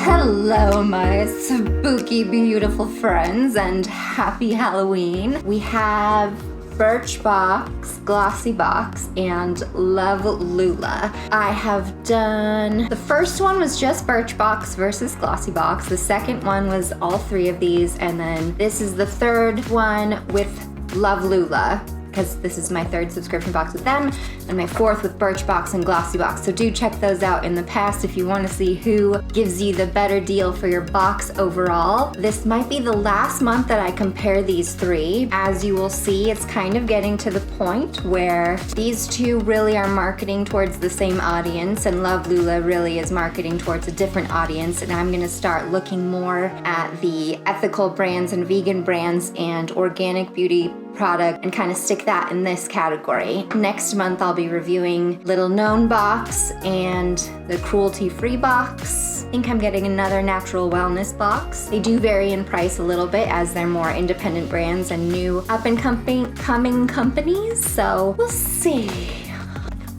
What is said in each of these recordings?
Hello, my spooky, beautiful friends, and happy Halloween. We have Birchbox, Glossybox, and Love Lula. I have done, the first one was just Birchbox versus Glossybox. The second one was all three of these, and then this is the third one with Love Lula, because this is my third subscription box with them, and my fourth with Birchbox and Glossybox. So do check those out in the past if you want to see who gives you the better deal for your box overall. This might be the last month that I compare these three. As you will see, it's kind of getting to the point where these two really are marketing towards the same audience, and Love Lula really is marketing towards a different audience, and I'm gonna start looking more at the ethical brands and vegan brands and organic beauty product and kind of stick that in this category. Next month I'll be reviewing Little Known box and the cruelty-free box. I think I'm getting another natural wellness box. They do vary in price a little bit as they're more independent brands and new up-and-coming companies, so we'll see.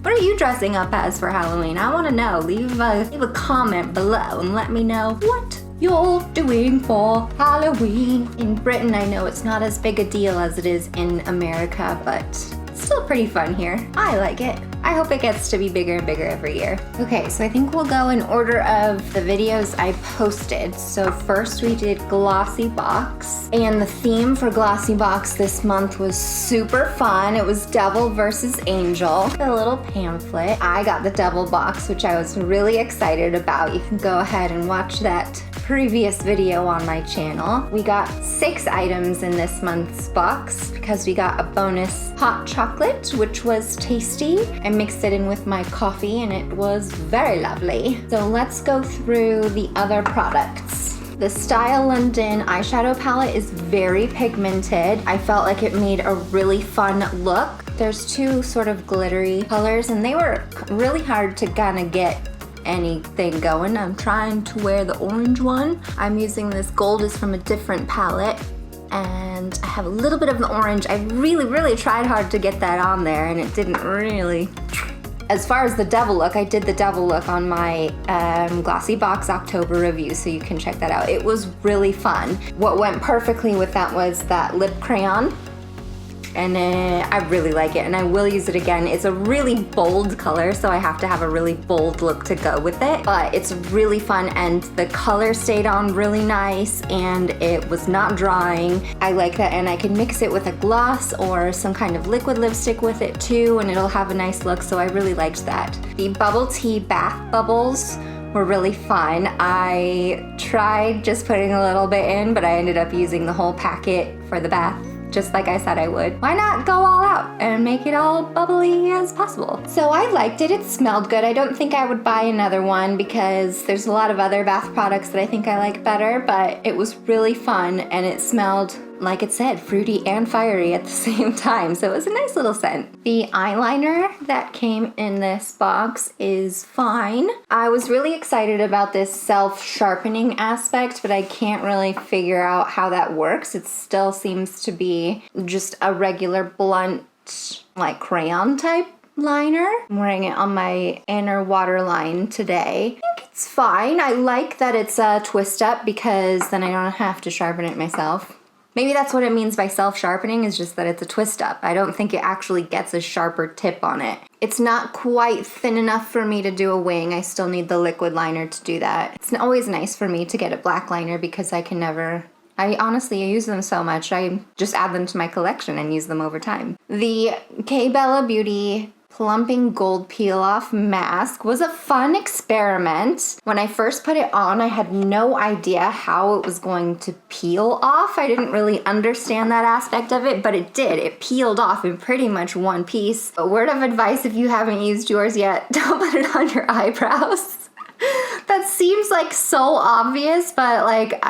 What are you dressing up as for Halloween? I want to know. Leave a comment below and let me know what you're doing for Halloween. In Britain, I know it's not as big a deal as it is in America, but it's still pretty fun here. I like it. I hope it gets to be bigger and bigger every year. Okay, so I think we'll go in order of the videos I posted. So first we did Glossybox, and the theme for Glossybox this month was super fun. It was Devil versus Angel, a little pamphlet. I got the Devil box, which I was really excited about. You can go ahead and watch that previous video on my channel. We got 6 items in this month's box because we got a bonus hot chocolate, which was tasty. I mixed it in with my coffee and it was very lovely. So let's go through the other products. The STYLondon eyeshadow palette is very pigmented. I felt like it made a really fun look. There's 2 sort of glittery colors and they were really hard to kind of get anything going. I'm trying to wear the orange one. I'm using this gold is from a different palette, and I have a little bit of the orange. I really tried hard to get that on there and it didn't really. As far as the devil look, I did the devil look on my Glossybox October review, so you can check that out. It was really fun. What went perfectly with that was that lip crayon, and I really like it and I will use it again. It's a really bold color, so I have to have a really bold look to go with it, but it's really fun and the color stayed on really nice and it was not drying. I like that, and I can mix it with a gloss or some kind of liquid lipstick with it too, and it'll have a nice look, so I really liked that. The bubble tea bath bubbles were really fun. I tried just putting a little bit in, but I ended up using the whole packet for the bath, just like I said I would. Why not go all out and make it all bubbly as possible? So I liked it. It smelled good. I don't think I would buy another one because there's a lot of other bath products that I think I like better, but it was really fun and it smelled, like it said, fruity and fiery at the same time, so it was a nice little scent. The eyeliner that came in this box is fine. I was really excited about this self-sharpening aspect, but I can't really figure out how that works. It still seems to be just a regular blunt, like crayon type liner. I'm wearing it on my inner waterline today. I think it's fine. I like that it's a twist up because then I don't have to sharpen it myself. Maybe that's what it means by self-sharpening, is just that it's a twist up. I don't think it actually gets a sharper tip on it. It's not quite thin enough for me to do a wing. I still need the liquid liner to do that. It's always nice for me to get a black liner because I honestly use them so much. I just add them to my collection and use them over time. The Beauty Plumping Gold Peel Off Mask was a fun experiment. When I first put it on, I had no idea how it was going to peel off. I didn't really understand that aspect of it, but it did. It peeled off in pretty much one piece. A word of advice if you haven't used yours yet, don't put it on your eyebrows. That seems like so obvious, but like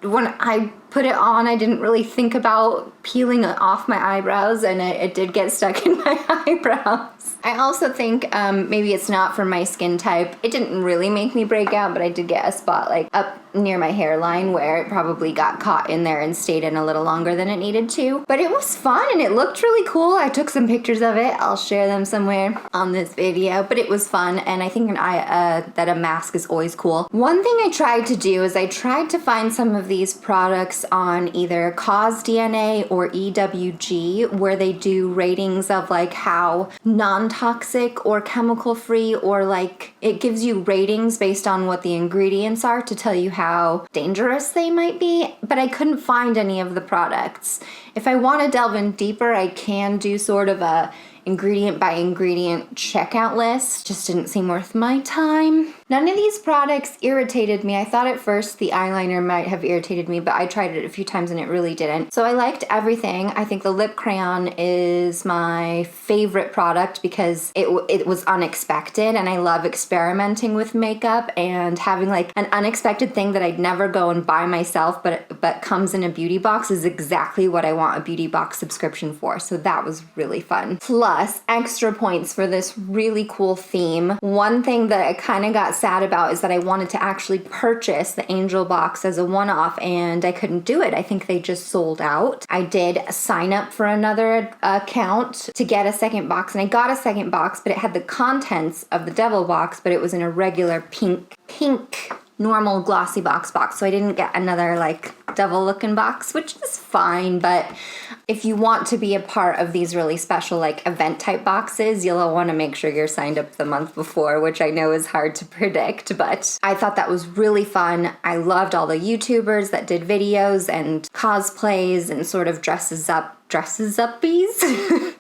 when I put it on, I didn't really think about peeling it off my eyebrows, and it did get stuck in my eyebrows. I also think maybe it's not for my skin type. It didn't really make me break out, but I did get a spot like up near my hairline where it probably got caught in there and stayed in a little longer than it needed to. But it was fun and it looked really cool. I took some pictures of it. I'll share them somewhere on this video, but it was fun, and I think that a mask is always cool. One thing I tried to do is I tried to find some of these products on either CosDNA or EWG, where they do ratings of like how non-toxic or chemical free, or like it gives you ratings based on what the ingredients are to tell you how dangerous they might be, but I couldn't find any of the products. If I want to delve in deeper, I can do sort of a ingredient by ingredient checkout list. Just didn't seem worth my time. None of these products irritated me. I thought at first the eyeliner might have irritated me, but I tried it a few times and it really didn't. So I liked everything. I think the lip crayon is my favorite product because it was unexpected, and I love experimenting with makeup and having like an unexpected thing that I'd never go and buy myself, but comes in a beauty box is exactly what I want a beauty box subscription for. So that was really fun. Plus, extra points for this really cool theme. One thing that I kind of got sad about is that I wanted to actually purchase the Angel box as a one-off, and I couldn't do it. I think they just sold out. I did sign up for another account to get a second box, and I got a second box, but it had the contents of the Devil box, but it was in a regular pink normal Glossybox box, so I didn't get another like devil looking box, which is fine. But if you want to be a part of these really special like event type boxes, you'll want to make sure you're signed up the month before, which I know is hard to predict, but I thought that was really fun. I loved all the YouTubers that did videos and cosplays and sort of dresses uppies.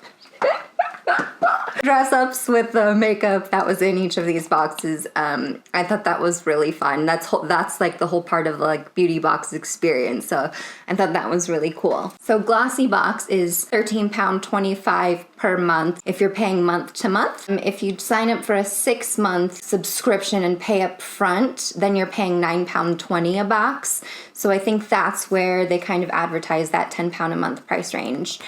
Dress ups with the makeup that was in each of these boxes. I thought that was really fun. That's like the whole part of the like beauty box experience. So I thought that was really cool. So Glossybox is £13.25 per month if you're paying month to month. If you sign up for a 6-month subscription and pay up front, then you're paying £9.20 a box. So I think that's where they kind of advertise that £10 a month price range.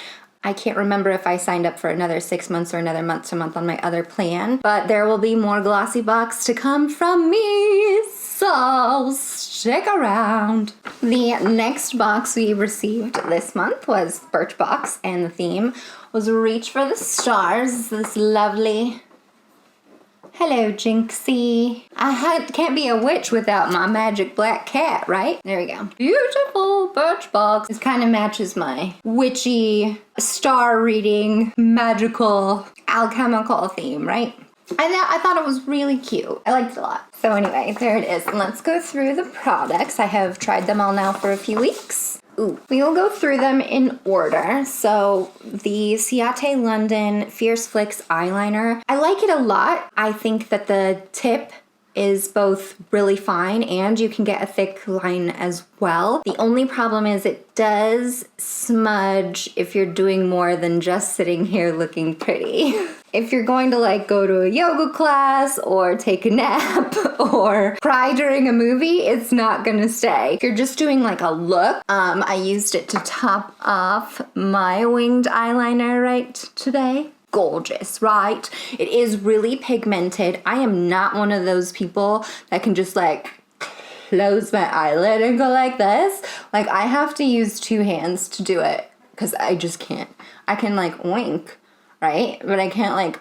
I can't remember if I signed up for another 6 months or another month to month on my other plan, but there will be more Glossybox to come from me, so stick around. The next box we received this month was Birchbox, and the theme was Reach for the Stars. This lovely... Hello, Jinxie. I can't be a witch without my magic black cat, right? There we go. Beautiful Birchbox. This kind of matches my witchy, star reading, magical, alchemical theme, right? I thought it was really cute. I liked it a lot. So anyway, there it is. And let's go through the products. I have tried them all now for a few weeks. We will go through them in order. So the Ciate London Fierce Flicks eyeliner, I like it a lot. I think that the tip is both really fine and you can get a thick line as well. The only problem is it does smudge if you're doing more than just sitting here looking pretty. If you're going to like go to a yoga class or take a nap or cry during a movie, it's not gonna stay. If you're just doing like a look, I used it to top off my winged eyeliner right today. Gorgeous, right? It is really pigmented. I am not one of those people that can just like close my eyelid and go like this. Like I have to use 2 hands to do it because I just can't. I can like wink, right? But I can't like...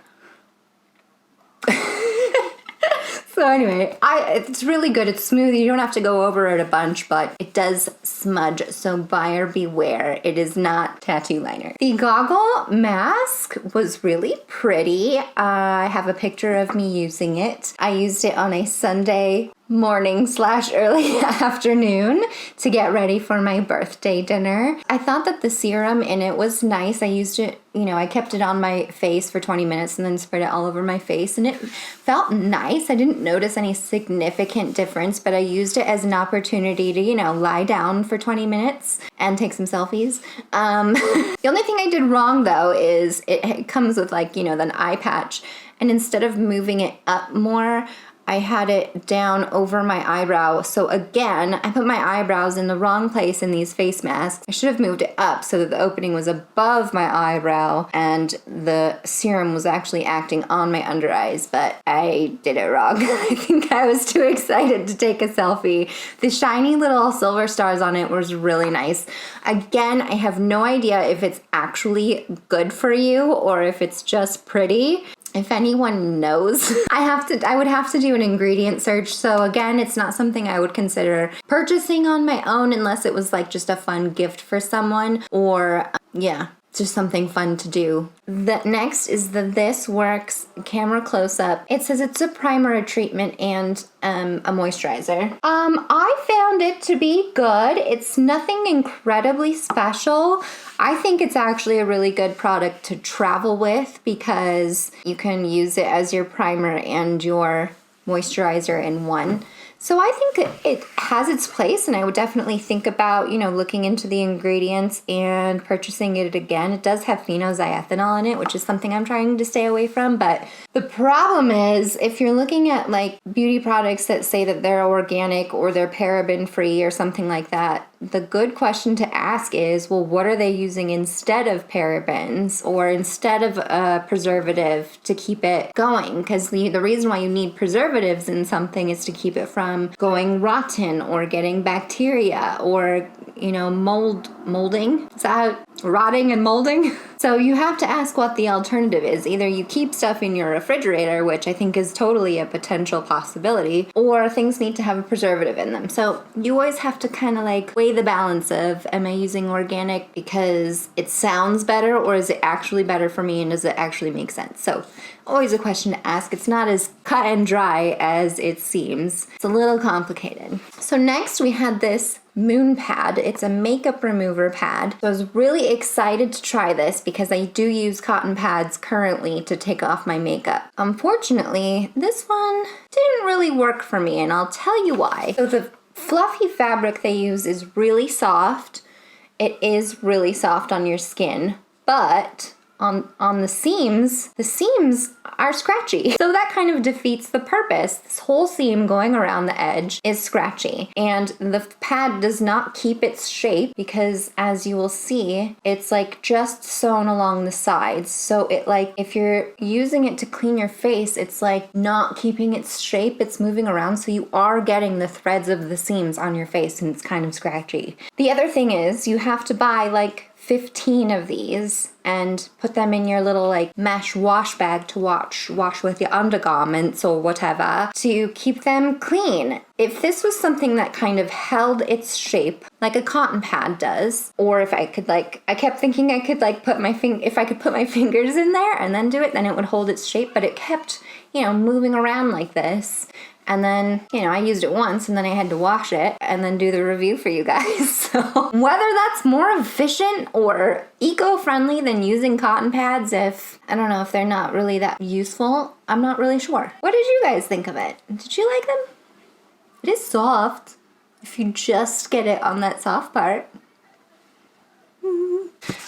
So anyway, it's really good. It's smooth. You don't have to go over it a bunch, but it does smudge, so buyer beware. It is not tattoo liner. The Goggle mask was really pretty. I have a picture of me using it. I used it on a Sunday morning / early afternoon to get ready for my birthday dinner. I thought that the serum in it was nice. I used it, you know, I kept it on my face for 20 minutes and then spread it all over my face, and it felt nice. I didn't notice any significant difference, but I used it as an opportunity to, you know, lie down for 20 minutes and take some selfies. The only thing I did wrong though is it comes with like, you know, an eye patch, and instead of moving it up more, I had it down over my eyebrow. So again, I put my eyebrows in the wrong place in these face masks. I should have moved it up so that the opening was above my eyebrow and the serum was actually acting on my under eyes, but I did it wrong. I think I was too excited to take a selfie. The shiny little silver stars on it was really nice. Again, I have no idea if it's actually good for you or if it's just pretty. If anyone knows, I would have to do an ingredient search. So again, it's not something I would consider purchasing on my own unless it was like just a fun gift for someone or yeah, just something fun to do. The next is the This Works camera close-up. It says it's a primer, a treatment, and a moisturizer. I found it to be good. It's nothing incredibly special. I think it's actually a really good product to travel with because you can use it as your primer and your moisturizer in one. So I think it has its place, and I would definitely think about, you know, looking into the ingredients and purchasing it again. It does have phenolxyethanol in it, which is something I'm trying to stay away from. But the problem is, if you're looking at like beauty products that say that they're organic or they're paraben free or something like that, the good question to ask is, well, what are they using instead of parabens or instead of a preservative to keep it going? Because the reason why you need preservatives in something is to keep it from going rotten or getting bacteria or, you know, molding. Is that rotting and molding? So you have to ask what the alternative is. Either you keep stuff in your refrigerator, which I think is totally a potential possibility, or things need to have a preservative in them. So you always have to kind of like weigh the balance of, am I using organic because it sounds better, or is it actually better for me and does it actually make sense? So always a question to ask. It's not as cut and dry as it seems. It's a little complicated. So next we had this Moon Pad. It's a makeup remover pad. So I was really excited to try this because I do use cotton pads currently to take off my makeup. Unfortunately, this one didn't really work for me, and I'll tell you why. So the fluffy fabric they use is really soft. It is really soft on your skin, but on the seams are scratchy. So that kind of defeats the purpose. This whole seam going around the edge is scratchy, and the pad does not keep its shape because, as you will see, it's like just sewn along the sides. So it like, if you're using it to clean your face, it's like not keeping its shape, it's moving around, so you are getting the threads of the seams on your face and it's kind of scratchy. The other thing is you have to buy like 15 of these and put them in your little like mesh wash bag to wash with your undergarments or whatever to keep them clean. If this was something that kind of held its shape like a cotton pad does, or if I could like, I kept thinking I could like if I could put my fingers in there and then do it, then it would hold its shape, but it kept, you know, moving around like this. And then, you know, I used it once and then I had to wash it and then do the review for you guys. So whether that's more efficient or eco-friendly than using cotton pads, I don't know if they're not really that useful, I'm not really sure. What did you guys think of it? Did you like them? It is soft if you just get it on that soft part.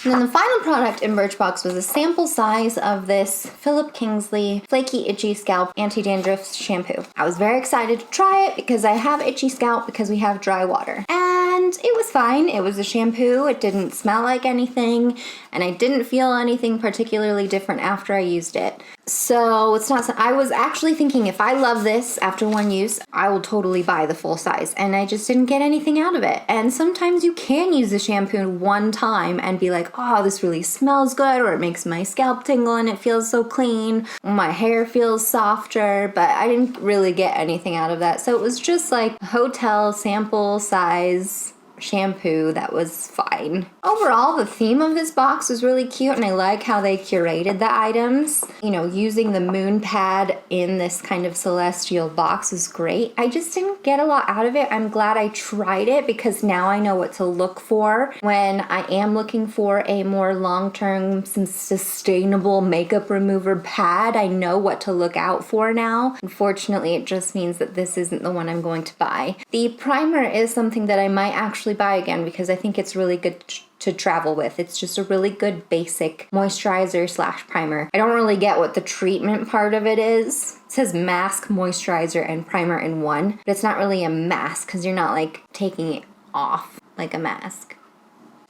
And then the final product in Birchbox was a sample size of this Philip Kingsley Flaky Itchy Scalp Anti-Dandruff Shampoo. I was very excited to try it because I have itchy scalp because we have dry water. And it was fine. It was a shampoo. It didn't smell like anything, and I didn't feel anything particularly different after I used it. So it's not, I was actually thinking if I love this after one use, I will totally buy the full size, and I just didn't get anything out of it. And sometimes you can use the shampoo one time and be like, oh, this really smells good, or it makes my scalp tingle and it feels so clean, my hair feels softer, but I didn't really get anything out of that. So it was just like a hotel sample size shampoo that was fine. Overall, the theme of this box was really cute, and I like how they curated the items. You know, using the moon pad in this kind of celestial box was great. I just didn't get a lot out of it. I'm glad I tried it because now I know what to look for when I am looking for a more long-term sustainable makeup remover pad. I know what to look out for now. Unfortunately, it just means that this isn't the one I'm going to buy. The primer is something that I might actually actually buy again because I think it's really good to travel with. It's just a really good basic moisturizer slash primer. I don't really get what the treatment part of it is. It says mask, moisturizer, and primer in one, but it's not really a mask because you're not like taking it off like a mask.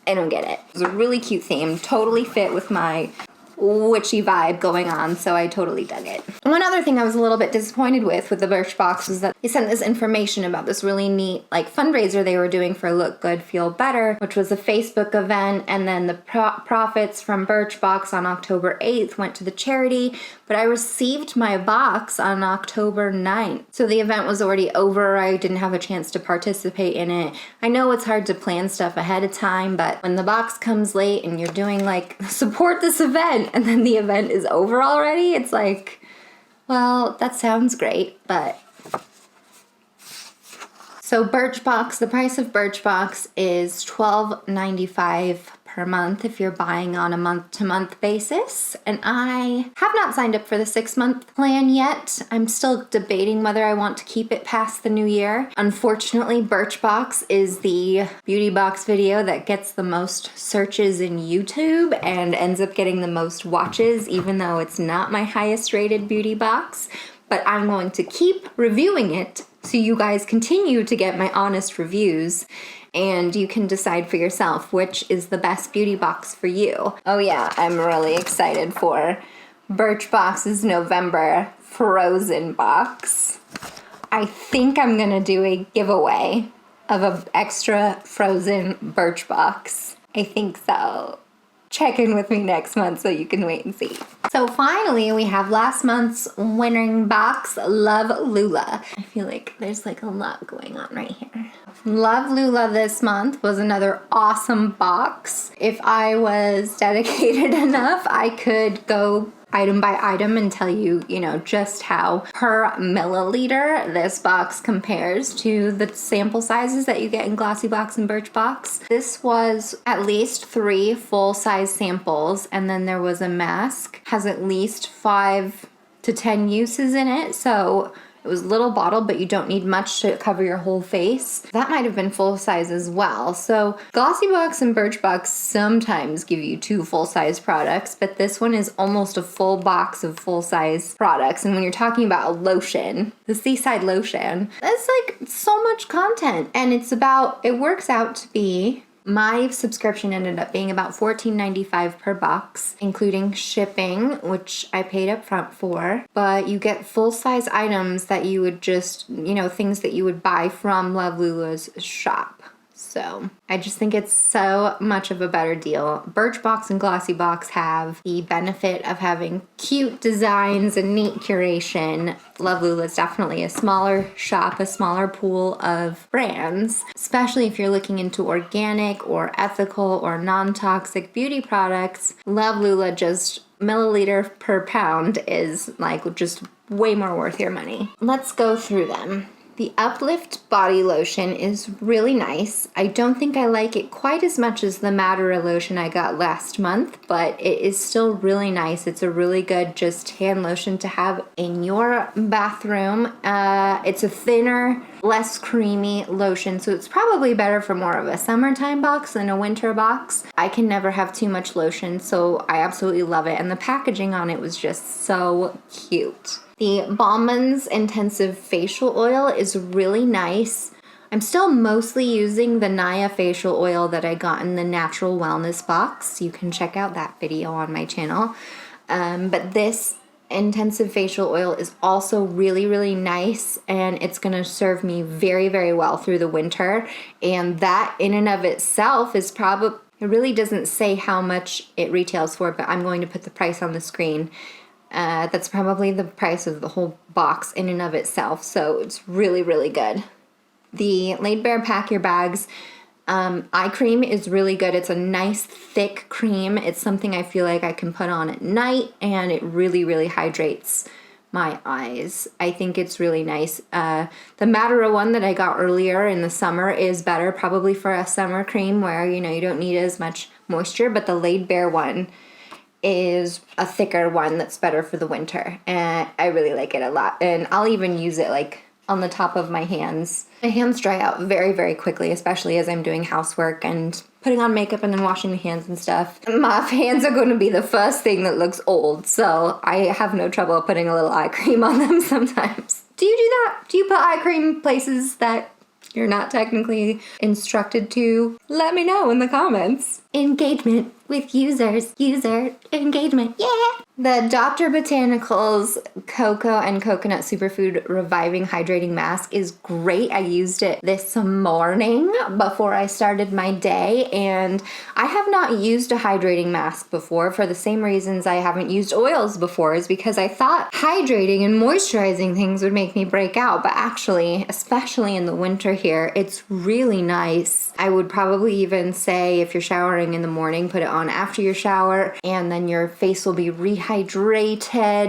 I don't get it. It was a really cute theme, totally fit with my witchy vibe going on, so I totally dug it. One other thing I was a little bit disappointed with the Birchbox was that they sent this information about this really neat like fundraiser they were doing for Look Good Feel Better, which was a Facebook event, and then the profits from Birchbox on October 8th went to the charity, but I received my box on October 9th. So the event was already over. I didn't have a chance to participate in it. I know it's hard to plan stuff ahead of time, but when the box comes late and you're doing like support this event and then the event is over already, it's like, well, that sounds great, but... So Birchbox, the price of Birchbox is $12.95 per month if you're buying on a month-to-month basis. And I have not signed up for the 6-month plan yet. I'm still debating whether I want to keep it past the new year. Unfortunately, Birchbox is the beauty box video that gets the most searches in YouTube and ends up getting the most watches, even though it's not my highest rated beauty box. But I'm going to keep reviewing it so you guys continue to get my honest reviews, and you can decide for yourself which is the best beauty box for you. Oh yeah, I'm really excited for Birchbox's November Frozen box. I think I'm gonna do a giveaway of an extra Frozen Birchbox. I think so. Check in with me next month so you can wait and see. So finally, we have last month's winning box, Love Lula. I feel like there's like a lot going on right here. Love Lula this month was another awesome box. If I was dedicated enough, I could go item by item and tell you, just how per milliliter this box compares to the sample sizes that you get in Glossybox and Birchbox. This was at least 3 full-size samples, and then there was a mask. Has at least 5 to 10 uses in it, so it was a little bottle, but you don't need much to cover your whole face. That might have been full size as well. So Glossybox and Birchbox sometimes give you 2 full-size products, but this one is almost a full box of full-size products. And when you're talking about a lotion, the Seaside lotion, that's like so much content. And it works out to be, my subscription ended up being about $14.95 per box, including shipping, which I paid up front for. But you get full-size items that you would just, things that you would buy from Love Lula's shop. So I just think it's so much of a better deal. Birchbox and Glossybox have the benefit of having cute designs and neat curation. Love Lula is definitely a smaller shop, a smaller pool of brands, especially if you're looking into organic or ethical or non-toxic beauty products. Love Lula, just milliliter per pound, is like just way more worth your money. Let's go through them. The Uplift Body Lotion is really nice. I don't think I like it quite as much as the Madara lotion I got last month, but it is still really nice. It's a really good just hand lotion to have in your bathroom. It's a thinner, less creamy lotion, so it's probably better for more of a summertime box than a winter box. I can never have too much lotion, so I absolutely love it. And the packaging on it was just so cute. The Bauman's Intensive Facial Oil is really nice. I'm still mostly using the Naya facial oil that I got in the Natural Wellness box. You can check out that video on my channel. But this intensive facial oil is also really, really nice, and it's going to serve me very, very well through the winter. And that in and of itself is probably, it really doesn't say how much it retails for, but I'm going to put the price on the screen. That's probably the price of the whole box in and of itself, so it's really, really good. The Laid Bare Pack Your Bags eye cream is really good. It's a nice thick cream. It's something I feel like I can put on at night, and it really, really hydrates my eyes. I think it's really nice. The Madara one that I got earlier in the summer is better, probably for a summer cream where, you don't need as much moisture, but the Laid Bare one is a thicker one that's better for the winter, and I really like it a lot. And I'll even use it like on the top of my hands. My hands dry out very, very quickly, especially as I'm doing housework and putting on makeup and then washing the hands and stuff. My hands are going to be the first thing that looks old, so I have no trouble putting a little eye cream on them sometimes. Do you do that? Do you put eye cream places that you're not technically instructed to? Let me know in the comments. Engagement with users. User engagement. Yeah! The Dr. Botanicals Cocoa and Coconut Superfood Reviving Hydrating Mask is great. I used it this morning before I started my day, and I have not used a hydrating mask before for the same reasons I haven't used oils before, is because I thought hydrating and moisturizing things would make me break out, but actually, especially in the winter here, it's really nice. I would probably even say if you're showering in the morning, put it on after your shower, and then your face will be rehydrated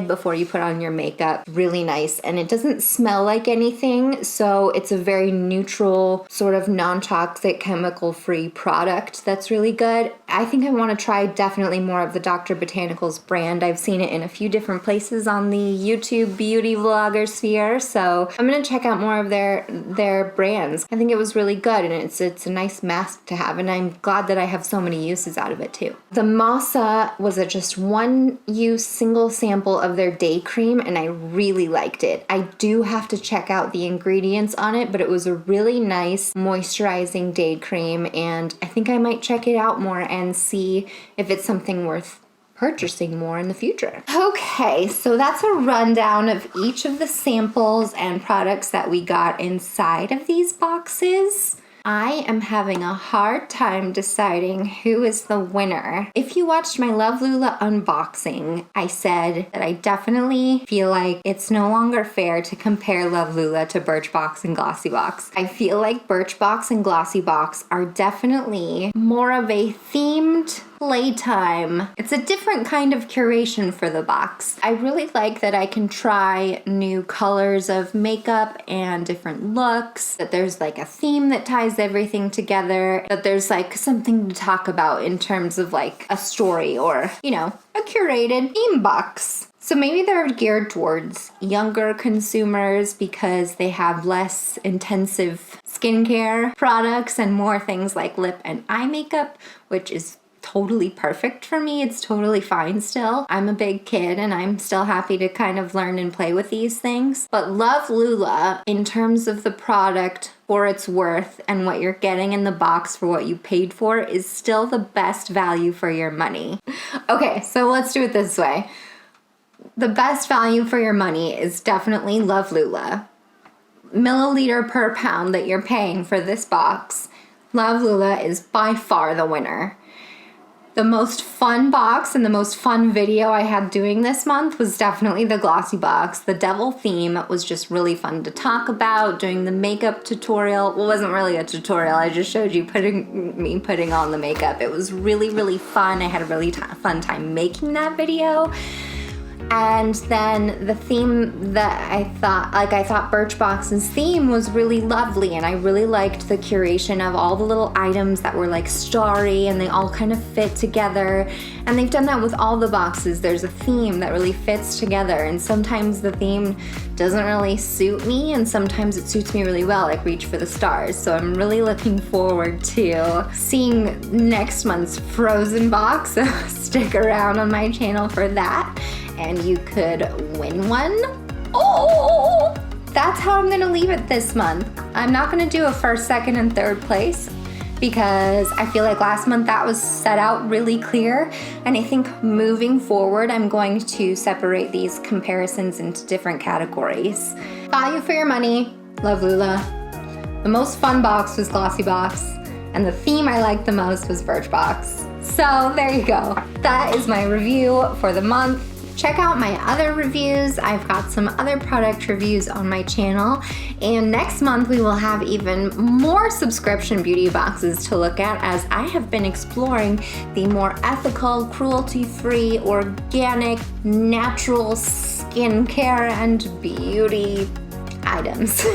before you put on your makeup. Really nice, and it doesn't smell like anything, so it's a very neutral, sort of non-toxic, chemical-free product that's really good. I think I want to try definitely more of the Dr. Botanicals brand. I've seen it in a few different places on the YouTube beauty vlogger sphere, so I'm gonna check out more of their brands. I think it was really good, and it's a nice mask to have, and I'm glad that I have so many uses out of it too. The Masa was a just one use single sample of their day cream, and I really liked it. I do have to check out the ingredients on it, but it was a really nice moisturizing day cream, and I think I might check it out more and see if it's something worth purchasing more in the future. Okay, so that's a rundown of each of the samples and products that we got inside of these boxes. I am having a hard time deciding who is the winner. If you watched my Love Lula unboxing, I said that I definitely feel like it's no longer fair to compare Love Lula to Birchbox and Glossybox. I feel like Birchbox and Glossybox are definitely more of a themed playtime. It's a different kind of curation for the box. I really like that I can try new colors of makeup and different looks, that there's like a theme that ties everything together, that there's like something to talk about in terms of like a story or, you know, a curated theme box. So maybe they're geared towards younger consumers because they have less intensive skincare products and more things like lip and eye makeup, which is totally perfect for me. It's totally fine still. I'm a big kid and I'm still happy to kind of learn and play with these things. But Love Lula, in terms of the product for its worth and what you're getting in the box for what you paid for, is still the best value for your money. Okay, so let's do it this way. The best value for your money is definitely Love Lula. Milliliter per pound that you're paying for this box, Love Lula is by far the winner. The most fun box and the most fun video I had doing this month was definitely the Glossybox. The devil theme was just really fun to talk about. Doing the makeup tutorial, well, it wasn't really a tutorial, I just showed you putting on the makeup. It was really, really fun. I had a really fun time making that video. And then the theme that I thought Birchbox's theme was really lovely, and I really liked the curation of all the little items that were like starry and they all kind of fit together. And they've done that with all the boxes. There's a theme that really fits together, and sometimes the theme doesn't really suit me and sometimes it suits me really well, like Reach for the Stars. So I'm really looking forward to seeing next month's Frozen box, so stick around on my channel for that. And you could win one. Oh! That's how I'm gonna leave it this month. I'm not gonna do a first, second, and third place because I feel like last month that was set out really clear. And I think moving forward, I'm going to separate these comparisons into different categories. Value for your money, Love Lula. The most fun box was Glossybox. And the theme I liked the most was Birchbox. So there you go. That is my review for the month. Check out my other reviews. I've got some other product reviews on my channel. And next month we will have even more subscription beauty boxes to look at, as I have been exploring the more ethical, cruelty-free, organic, natural skincare and beauty items.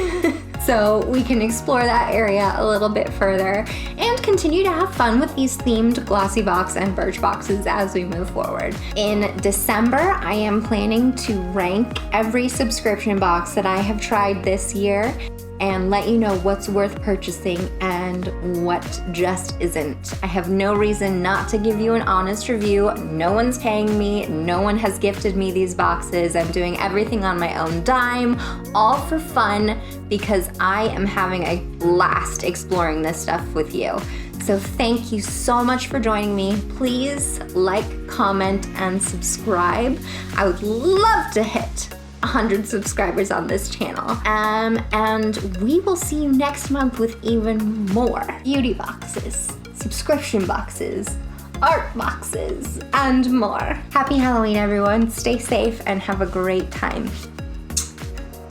so we can explore that area a little bit further and continue to have fun with these themed Glossybox and Birchboxes as we move forward. In December, I am planning to rank every subscription box that I have tried this year and let you know what's worth purchasing and what just isn't. I have no reason not to give you an honest review. No one's paying me. No one has gifted me these boxes. I'm doing everything on my own dime, all for fun, because I am having a blast exploring this stuff with you. So thank you so much for joining me. Please like, comment, and subscribe. I would love to hit 100 subscribers on this channel. And we will see you next month with even more beauty boxes, subscription boxes, art boxes, and more. Happy Halloween, everyone. Stay safe and have a great time.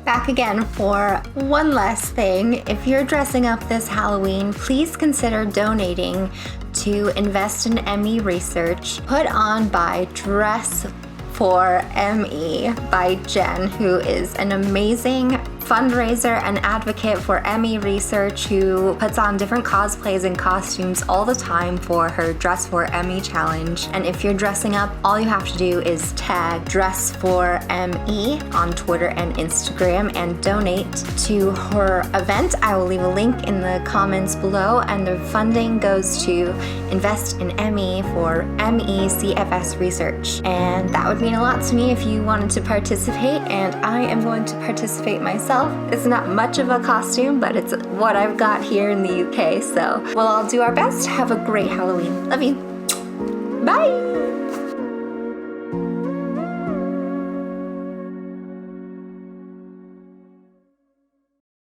Back again for one last thing. If you're dressing up this Halloween, please consider donating to Invest in ME research put on by Dress for ME by Jen, who is an amazing fundraiser and advocate for ME research, who puts on different cosplays and costumes all the time for her Dress for ME challenge. And if you're dressing up, all you have to do is tag Dress for ME on Twitter and Instagram and donate to her event. I will leave a link in the comments below, and the funding goes to Invest in ME for ME CFS research. And that would mean a lot to me if you wanted to participate, and I am going to participate myself. It's not much of a costume, but it's what I've got here in the UK, so we'll all do our best. Have a great Halloween. Love you. Bye!